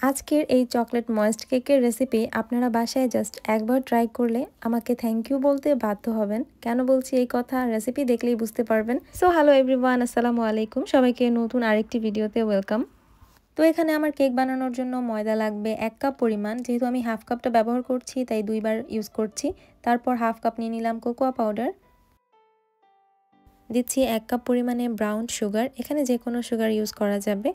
আজকের এই chocolate moist কেকের রেসিপি আপনারা বাসায় জাস্ট একবার ট্রাই করলে আমাকে থ্যাংক ইউ বলতে বাধ্য হবেন। কেন বলছি এই কথা, রেসিপি দেখলেই বুঝতে পারবেন। সো হ্যালো এভরিওয়ান, আসসালামু আলাইকুম। সবাইকে নতুন আরেকটি ভিডিওতে ওয়েলকাম। তো এখানে আমার কেক বানানোর জন্য ময়দা লাগবে 1 কাপ পরিমাণ। যেহেতু আমি হাফ কাপটা ব্যবহার করছি তাই 2বার ইউজ করছি। তারপর হাফ কাপ নিয়ে নিলাম কোকোয়া পাউডার, দিচ্ছি 1 কাপ পরিমাণে ব্রাউন সুগার, এখানে যে কোনো সুগার ইউজ করা যাবে।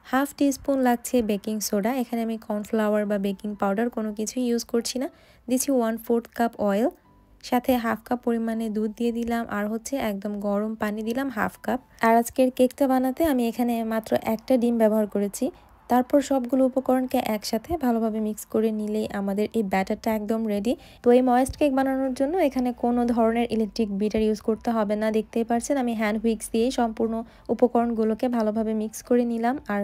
হাফ টিস্পুন লাগছে বেকিং সোডা, এখানে আমি কর্নফ্লাওয়ার বা বেকিং পাউডার কোনো কিছুই ইউজ করছি না। দিচ্ছি 1/4 কাপ অয়েল, সাথে হাফ কাপ পরিমাণে দুধ দিয়ে দিলাম, আর হচ্ছে একদম গরম পানি দিলাম হাফ কাপ। আর আজকের কেকটা বানাতে আমি এখানে মাত্র একটা ডিম ব্যবহার করেছি। তারপর সবগুলো উপকরণকে একসাথে ভালোভাবে মিক্স করে নিলেই আমাদের এই ব্যাটারটা একদম রেডি। তো এই ময়েস্ট কেক বানানোর জন্য এখানে কোনো ধরনের ইলেকট্রিক বিটার ইউজ করতে হবে না। দেখতেই পাচ্ছেন আমি হ্যান্ড হুইক্স দিয়েই সম্পূর্ণ উপকরণগুলোকে ভালোভাবে মিক্স করে নিলাম, আর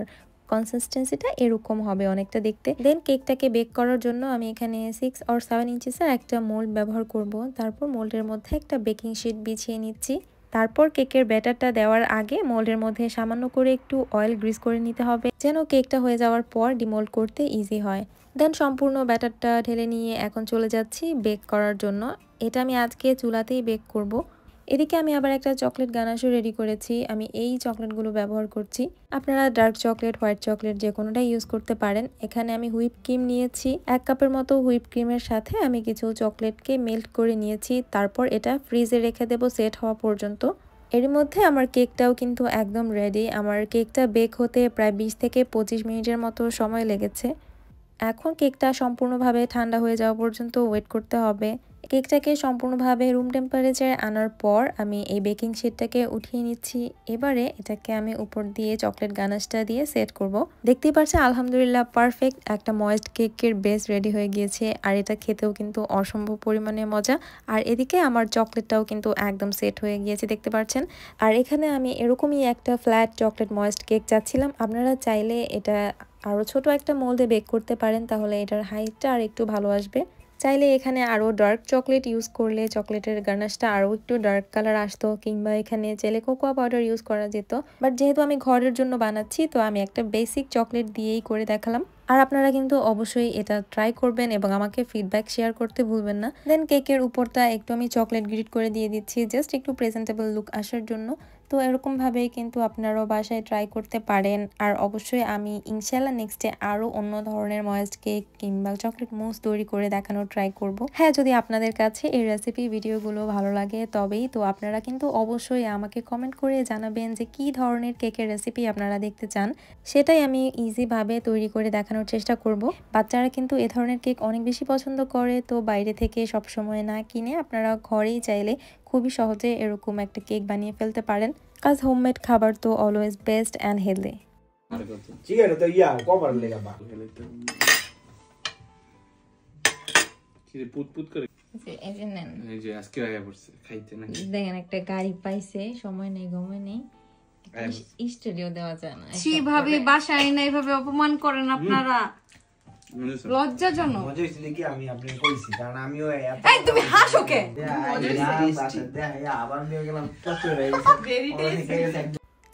কনসিস্টেন্সিটা এরকম হবে অনেকটা দেখতে। দেন কেকটাকে বেক করার জন্য আমি এখানে 6 or 7 ইঞ্চিসের একটা মোল্ড ব্যবহার করব। তারপর মোল্ডের মধ্যে একটা বেকিং শিট বিছিয়ে নিচ্ছি। তারপর কেকের ব্যাটারটা দেওয়ার আগে মোল্ডের মধ্যে সামান্য করে একটু অয়েল গ্রিস করে নিতে হবে, যেন কেকটা হয়ে যাওয়ার পর ডিমোল্ড করতে ইজি হয়। দেন সম্পূর্ণ ব্যাটারটা ঢেলে নিয়ে এখন চলে যাচ্ছি বেক করার জন্য। এটা আমি আজকে চুলাতেই বেক করব। এদিকে আমি আবার একটা চকলেট গানাশও রেডি করেছি। আমি এই চকলেটগুলো ব্যবহার করছি। আপনারা ডার্ক চকলেট, হোয়াইট চকলেট যে কোনোটাই ইউজ করতে পারেন। এখানে আমি হুইপ ক্রিম নিয়েছি 1 কাপের মতো। হুইপ ক্রিমের সাথে আমি কিছু চকলেটকে মেল্ট করে নিয়েছি। তারপর এটা ফ্রিজে রেখে দেব সেট হওয়া পর্যন্ত। এর মধ্যে আমার কেকটাও কিন্তু একদম রেডি। আমার কেকটা বেক হতে প্রায় 20 থেকে 25 মিনিটের মতো সময় লেগেছে। এখন কেকটা সম্পূর্ণভাবে ঠান্ডা হয়ে যাওয়া পর্যন্ত ওয়েট করতে হবে। কেকটাকে সম্পূর্ণভাবে রুম টেম্পারেচারে আনার পর আমি এই বেকিং শিটটাকে উঠিয়ে নিচ্ছি। এবারে এটাকে আমি উপর দিয়ে চকলেট গানাশটা দিয়ে সেট করব। দেখতেই পাচ্ছেন আলহামদুলিল্লাহ পারফেক্ট একটা ময়েস্ট কেকের বেস রেডি হয়ে গিয়েছে, আর এটা খেতেও কিন্তু অসম্ভব পরিমাণে মজা। আর এদিকে আমার চকলেটটাও কিন্তু একদম সেট হয়ে গিয়েছে দেখতে পাচ্ছেন। আর এখানে আমি এরকমই একটা ফ্ল্যাট চকলেট ময়েস্ট কেক চাচ্ছিলাম। আপনারা চাইলে এটা আরও ছোট একটা মোল্ডে বেক করতে পারেন, তাহলে এটার হাইটটা আর একটু ভালো আসবে। চাইলে এখানে আরও ডার্ক চকলেট ইউজ করলে চকলেটের গানাশটা আরও একটু ডার্ক কালার আসতো, কিংবা এখানে চাইলে কোকোয়া পাউডার ইউজ করা যেত। বাট যেহেতু আমি ঘরের জন্য বানাচ্ছি, তো আমি একটা বেসিক চকলেট দিয়েই করে দেখালাম। আর আপনারা কিন্তু অবশ্যই এটা ট্রাই করবেন এবং আমাকে ফিডব্যাক শেয়ার করতে ভুলবেন না। দেন কেকের উপরটা একটু আমি চকলেট গ্রিট করে দিয়ে দিচ্ছি, জাস্ট একটু প্রেজেন্টেবল লুক আসার জন্য। তো এরকমভাবেই কিন্তু আপনারাও বাসায় ট্রাই করতে পারেন। আর অবশ্যই আমি ইনশাল্লাহ নেক্সটে আরও অন্য ধরনের ময়েস্ট কেক কিংবা চকলেট মুস তৈরি করে দেখানোর ট্রাই করব। হ্যাঁ, যদি আপনাদের কাছে এই রেসিপি ভিডিওগুলো ভালো লাগে তবেই তো আপনারা কিন্তু অবশ্যই আমাকে কমেন্ট করে জানাবেন যে কী ধরনের কেকের রেসিপি আপনারা দেখতে চান। সেটাই আমি ইজিভাবে তৈরি করে দেখানোর চেষ্টা করব। বাচ্চারা কিন্তু এ ধরনের কেক অনেক বেশি পছন্দ করে, তো বাইরে থেকে সবসময় না কিনে আপনারা ঘরেই চাইলে খুবই সহজে এরকম একটা কেক বানিয়ে ফেলতে পারেন। কাজ হোমমেড খাবার তো অলওয়েজ বেস্ট অ্যান্ড হেলদি। দেখেন একটা গাড়ি পাইছে, সময় নেই গমে নেই, স্টুডিও দেওয়া যায় না। ভাবি বাসায় না এইভাবে অপমান করেন আপনারা, লজ্জাজনক। আমি আপনাকে কইছি, কারণ আমিও তুমি হাসো কে?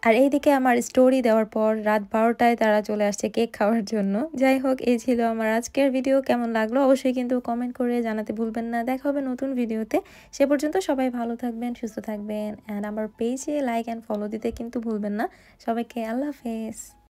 আর এইদিকে আমার স্টোরি দেওয়ার পর রাত 12টায় তারা চলে আসছে কেক খাওয়ার জন্য। যাই হোক, এই ছিল আমার আজকের ভিডিও। কেমন লাগলো অবশ্যই কিন্তু কমেন্ট করে জানাতে ভুলবেন না। দেখা হবে নতুন ভিডিওতে। সে পর্যন্ত সবাই ভালো থাকবেন, সুস্থ থাকবেন, অ্যান্ড আমার পেজে লাইক অ্যান্ড ফলো দিতে কিন্তু ভুলবেন না। সবাইকে আল্লাহ হাফেজ।